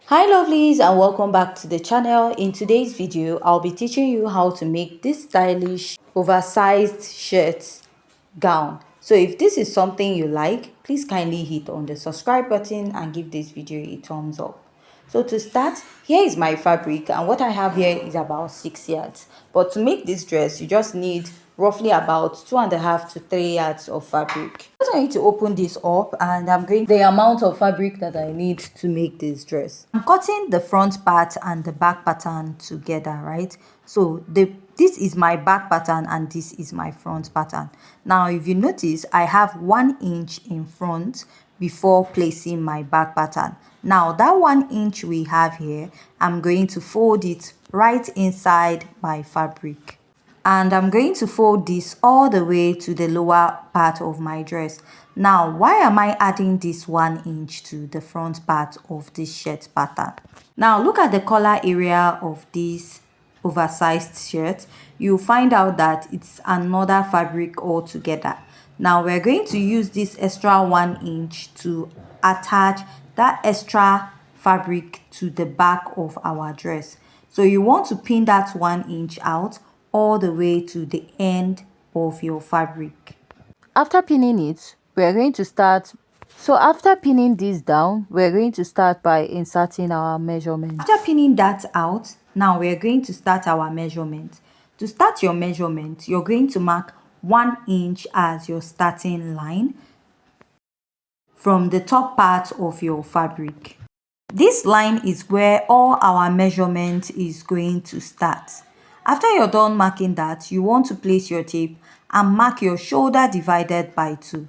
Hi lovelies, and welcome back to the channel. In today's video I'll be teaching you how to make this stylish oversized shirt gown. So if this is something you like, please kindly hit on the subscribe button and give this video a thumbs up. So to start, here is my fabric, and what I have here is about 6 yards. But to make this dress, you just need roughly about 2.5 to 3 yards of fabric. I'm going to open this up, and I'm going the amount of fabric that I need to make this dress. I'm cutting the front part and the back pattern together, right? So this is my back pattern and this is my front pattern. Now if you notice, I have 1 inch in front before placing my back pattern. Now that 1 inch we have here, I'm going to fold it right inside my fabric, and I'm going to fold this all the way to the lower part of my dress. Now why am I adding this 1 inch to the front part of this shirt pattern? Now look at the collar area of this oversized shirt. You'll find out that it's another fabric altogether. Now we're going to use this extra 1 inch to attach that extra fabric to the back of our dress. So you want to pin that 1 inch out all the way to the end of your fabric. After pinning it, we're going to start. So after pinning this down, we're going to start by inserting our measurement. After pinning that out, now we're going to start our measurement. To start your measurement, you're going to mark 1 inch as your starting line from the top part of your fabric. This line is where all our measurement is going to start. After you're done marking that, you want to place your tape and mark your shoulder divided by 2.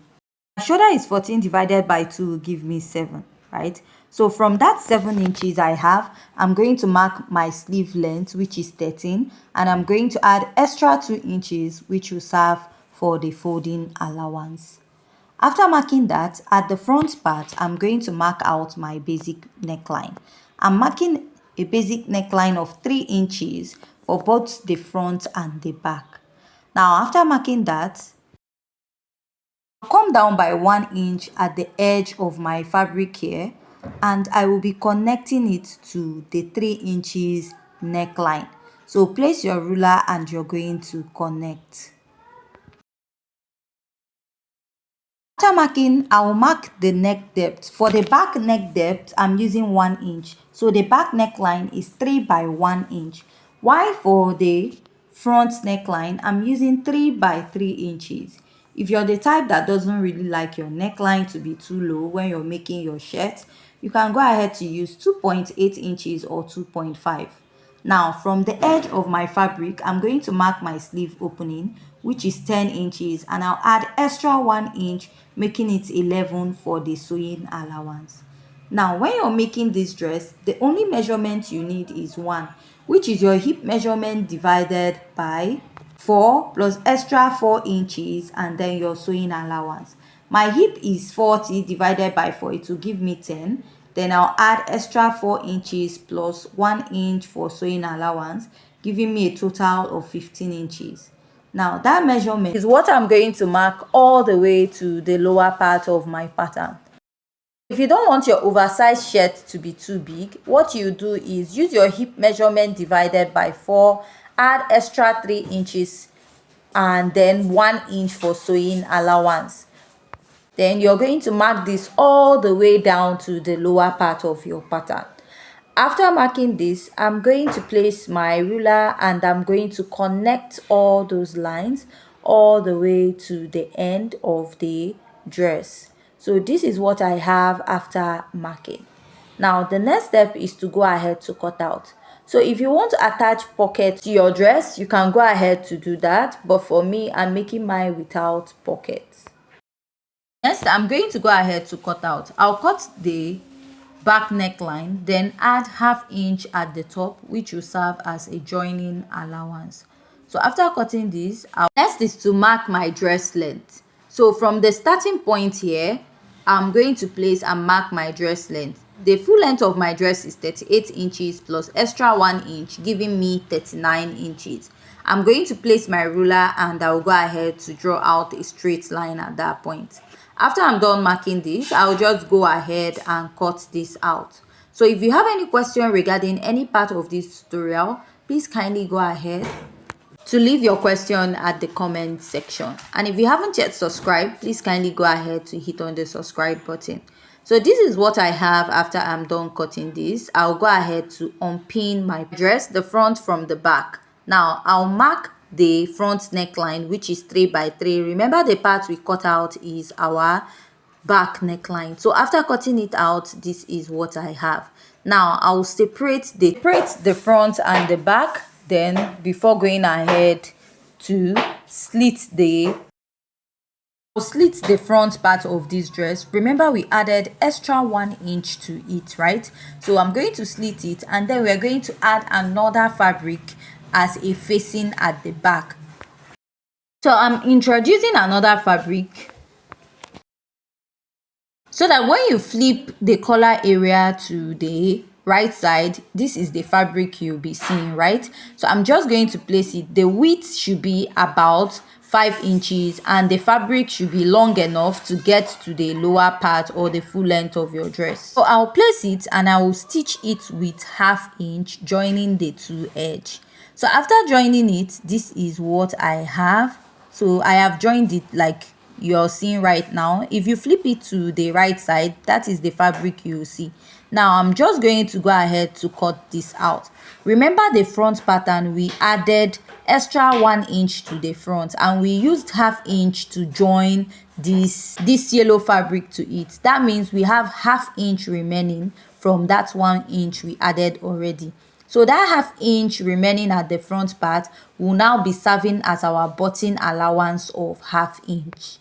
My shoulder is 14 divided by 2 will give me 7, right? So from that 7 inches I have, I'm going to mark my sleeve length, which is 13, and I'm going to add extra 2 inches, which will serve for the folding allowance. After marking that, at the front part, I'm going to mark out my basic neckline. I'm marking a basic neckline of 3 inches for both the front and the back. Now, after marking that, I'll come down by 1 inch at the edge of my fabric here, and I will be connecting it to the 3 inches neckline. So place your ruler and you're going to connect. After marking, I will mark the neck depth. For the back neck depth, I'm using 1 inch. So the back neckline is 3 by 1 inch. While for the front neckline, I'm using 3 by 3 inches. If you're the type that doesn't really like your neckline to be too low when you're making your shirt, you can go ahead to use 2.8 inches or 2.5. Now from the edge of my fabric, I'm going to mark my sleeve opening, which is 10 inches, and I'll add extra 1 inch, making it 11 for the sewing allowance. Now when you're making this dress, the only measurement you need is 1, which is your hip measurement divided by 4 plus extra 4 inches and then your sewing allowance. My hip is 40 divided by 4, it will give me 10. Then I'll add extra 4 inches plus 1 inch for sewing allowance, giving me a total of 15 inches. Now that measurement is what I'm going to mark all the way to the lower part of my pattern. If you don't want your oversized shirt to be too big, what you do is use your hip measurement divided by 4, add extra 3 inches and then 1 inch for sewing allowance. Then you're going to mark this all the way down to the lower part of your pattern. After marking this, I'm going to place my ruler and I'm going to connect all those lines all the way to the end of the dress. So this is what I have after marking. Now the next step is to go ahead to cut out. So if you want to attach pockets to your dress, you can go ahead to do that, but for me, I'm making mine without pockets. Next, I'm going to go ahead to cut out. I'll cut the back neckline, then add ½ inch at the top, which will serve as a joining allowance. So after cutting this, next is to mark my dress length. So from the starting point here, I'm going to place and mark my dress length. The full length of my dress is 38 inches plus extra 1 inch, giving me 39 inches. I'm going to place my ruler and I'll go ahead to draw out a straight line at that point. After I'm done marking this, I'll just go ahead and cut this out. So if you have any question regarding any part of this tutorial, please kindly go ahead to leave your question at the comment section. And if you haven't yet subscribed, please kindly go ahead to hit on the subscribe button. So this is what I have after I'm done cutting this. I'll go ahead to unpin my dress, the front from the back. Now I'll mark the front neckline, which is 3 by 3. Remember, the part we cut out is our back neckline. So after cutting it out, this is what I have. Now I'll separate the front and the back, then before going ahead to slit the front part of this dress. Remember, we added extra 1 inch to it, right? So I'm going to slit it, and then we're going to add another fabric as a facing at the back. So I'm introducing another fabric so that when you flip the collar area to the right side, this is the fabric you'll be seeing, right? So I'm just going to place it. The width should be about 5 inches and the fabric should be long enough to get to the lower part or the full length of your dress. So I'll place it and I will stitch it with 1/2 inch, joining the two edge. So after joining it, this is what I have. So I have joined it like you're seeing right now. If you flip it to the right side, that is the fabric you will see. Now I'm just going to go ahead to cut this out. Remember, the front pattern, we added extra 1 inch to the front and we used 1/2 inch to join this yellow fabric to it. That means we have 1/2 inch remaining from that 1 inch we added already. So that 1/2 inch remaining at the front part will now be serving as our button allowance of 1/2 inch.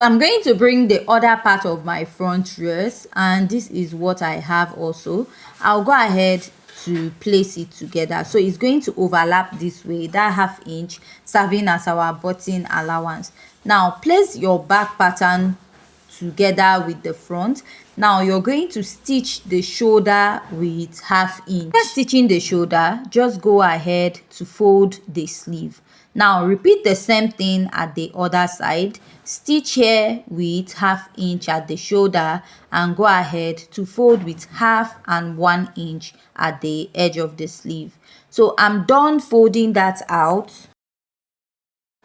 I'm going to bring the other part of my front dress, and this is what I have also. I'll go ahead to place it together. So it's going to overlap this way, that 1/2 inch serving as our button allowance. Now place your back pattern together with the front. Now you're going to stitch the shoulder with 1/2 inch. After stitching the shoulder, just go ahead to fold the sleeve. Now repeat the same thing at the other side. Stitch here with 1/2 inch at the shoulder and go ahead to fold with 1/2 and 1 inch at the edge of the sleeve. So I'm done folding that out.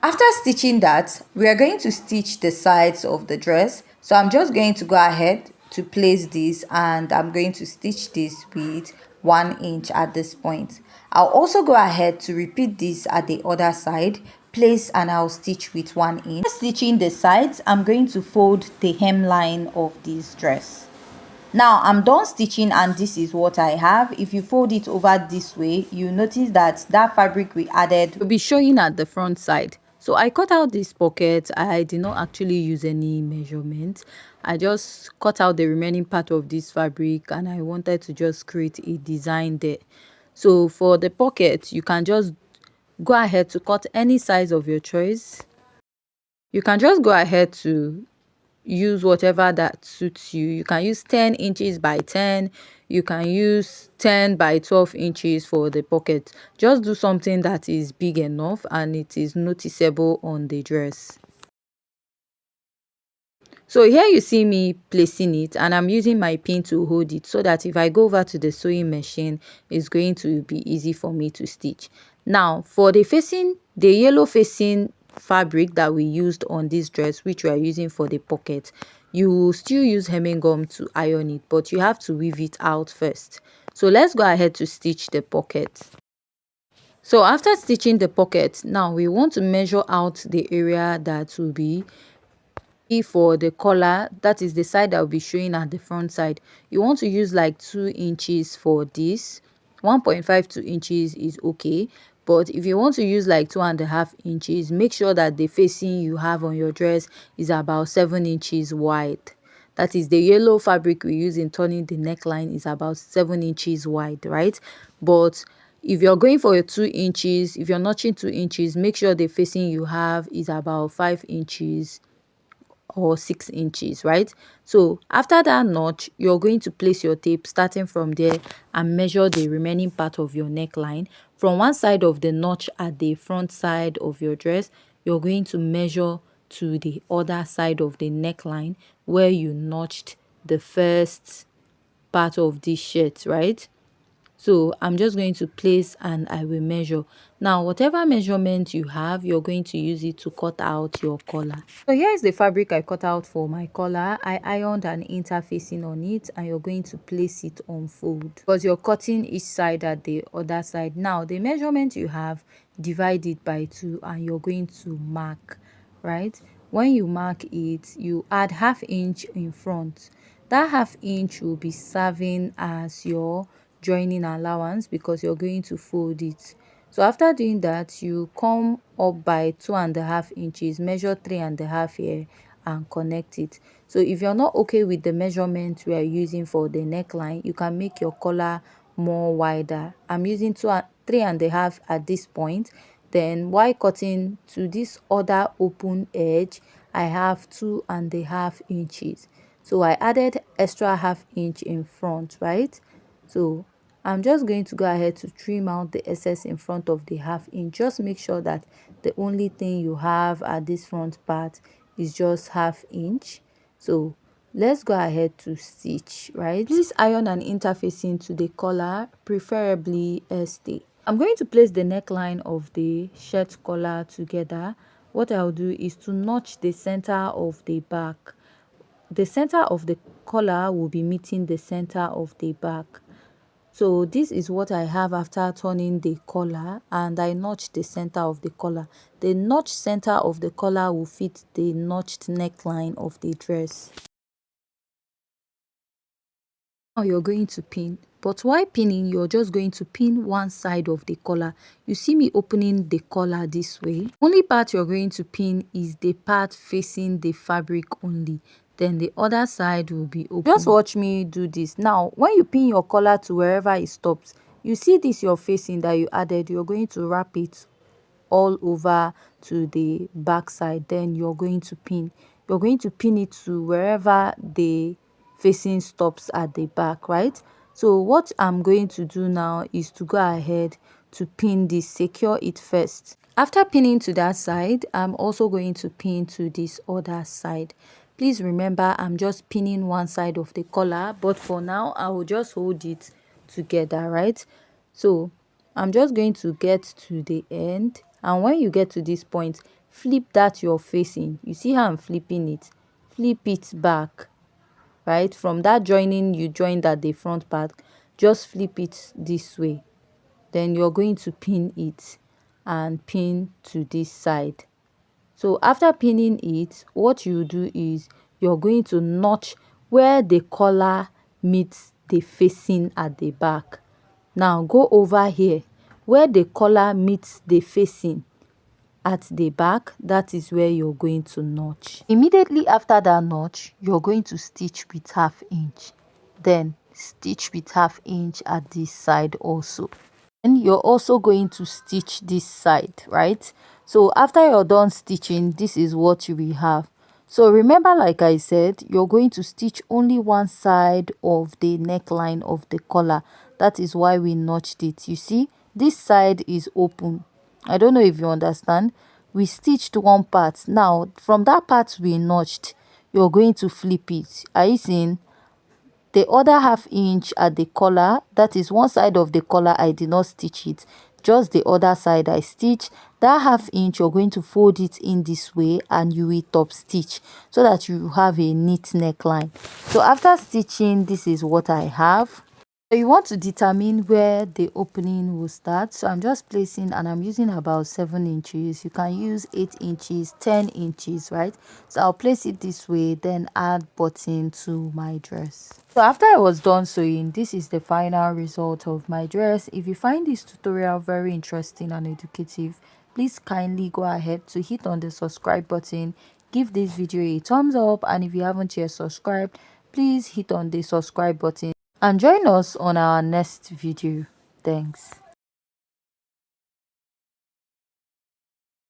After stitching that, we are going to stitch the sides of the dress. So I'm just going to go ahead to place this and I'm going to stitch this with 1 inch at this point. I'll also go ahead to repeat this at the other side. Place and I'll stitch with 1 inch. After stitching the sides, I'm going to fold the hemline of this dress. Now I'm done stitching and this is what I have. If you fold it over this way, you notice that that fabric we added will be showing at the front side. So I cut out this pocket. I did not actually use any measurement. I just cut out the remaining part of this fabric and I wanted to just create a design there. So for the pocket, you can just go ahead to cut any size of your choice. You can just go ahead to use whatever that suits you. You can use 10 inches by 10. You can use 10 by 12 inches for the pocket. Just do something that is big enough and it is noticeable on the dress. So here you see me placing it and I'm using my pin to hold it so that if I go over to the sewing machine, it's going to be easy for me to stitch. Now for the yellow facing fabric that we used on this dress, which we are using for the pocket, you will still use hemming gum to iron it, but you have to weave it out first. So let's go ahead to stitch the pocket. So after stitching the pocket, now we want to measure out the area that will be for the collar, that is the side that will be showing at the front side. You want to use like 2 inches for this. 1.52 inches is okay, but if you want to use like 2.5 inches, make sure that the facing you have on your dress is about 7 inches wide. That is the yellow fabric we use in turning the neckline is about 7 inches wide, right? But if you're going for a 2 inches, if you're notching 2 inches, make sure the facing you have is about 5 inches or 6 inches, right? So after that notch, you're going to place your tape starting from there and measure the remaining part of your neckline. From one side of the notch at the front side of your dress, you're going to measure to the other side of the neckline where you notched the first part of this shirt, right? So I'm just going to place and I will measure. Now, whatever measurement you have, you're going to use it to cut out your collar. So here is the fabric I cut out for my collar. I ironed an interfacing on it, and you're going to place it on fold because you're cutting each side at the other side. Now, the measurement you have, divide it by 2 and you're going to mark, right? When you mark it, you add ½ inch in front. That ½ inch will be serving as your joining allowance because you're going to fold it. So after doing that, you come up by 2.5 inches, measure 3.5 here and connect it. So if you're not okay with the measurement we are using for the neckline, you can make your collar more wider. I'm using 3.5 at this point. Then while cutting to this other open edge, I have 2.5 inches. So I added extra ½ inch in front, right? So I'm just going to go ahead to trim out the excess in front of the ½ inch. Just make sure that the only thing you have at this front part is just ½ inch. So let's go ahead to stitch, right? Please iron an interfacing to the collar, preferably stay. I'm going to place the neckline of the shirt collar together. What I'll do is to notch the center of the back. The center of the collar will be meeting the center of the back. So this is what I have after turning the collar, and I notched the center of the collar. The notched center of the collar will fit the notched neckline of the dress. Now you're going to pin, but while pinning, you're just going to pin one side of the collar. You see me opening the collar this way. Only part you're going to pin is the part facing the fabric only. Then the other side will be open. Just watch me do this. Now when you pin your collar to wherever it stops, you see this you're facing that you added, you're going to wrap it all over to the back side. Then you're going to pin it to wherever the facing stops at the back, right? So what I'm going to do now is to go ahead to pin this, secure it first. After pinning to that side, I'm also going to pin to this other side. Please remember, I'm just pinning one side of the collar, but for now I will just hold it together, right? So I'm just going to get to the end, and when you get to this point, flip that you're facing. You see how I'm flipping it? Flip it back, right? From that joining you joined at the front part, just flip it this way. Then you're going to pin it and pin to this side. So after pinning it, what you do is you're going to notch where the collar meets the facing at the back. Now go over here where the collar meets the facing at the back. That is where you're going to notch. Immediately after that notch, you're going to stitch with ½ inch. Then stitch with ½ inch at this side also. And you're also going to stitch this side, right? So after you're done stitching, this is what you will have. So remember, like I said, you're going to stitch only one side of the neckline of the collar. That is why we notched it. You see, this side is open. I don't know if you understand. We stitched one part. Now from that part we notched, you're going to flip it. Are you seeing? The other ½ inch at the collar, that is one side of the collar, I did not stitch it, just the other side I stitched. That ½ inch, you're going to fold it in this way and you will top stitch so that you have a neat neckline. So after stitching, this is what I have. So you want to determine where the opening will start. So I'm just placing, and I'm using about 7 inches. You can use 8 inches, 10 inches, right? So I'll place it this way, then add button to my dress. So after I was done sewing, this is the final result of my dress. If you find this tutorial very interesting and educative, please kindly go ahead to hit on the subscribe button, give this video a thumbs up, and if you haven't yet subscribed, please hit on the subscribe button and join us on our next video. Thanks.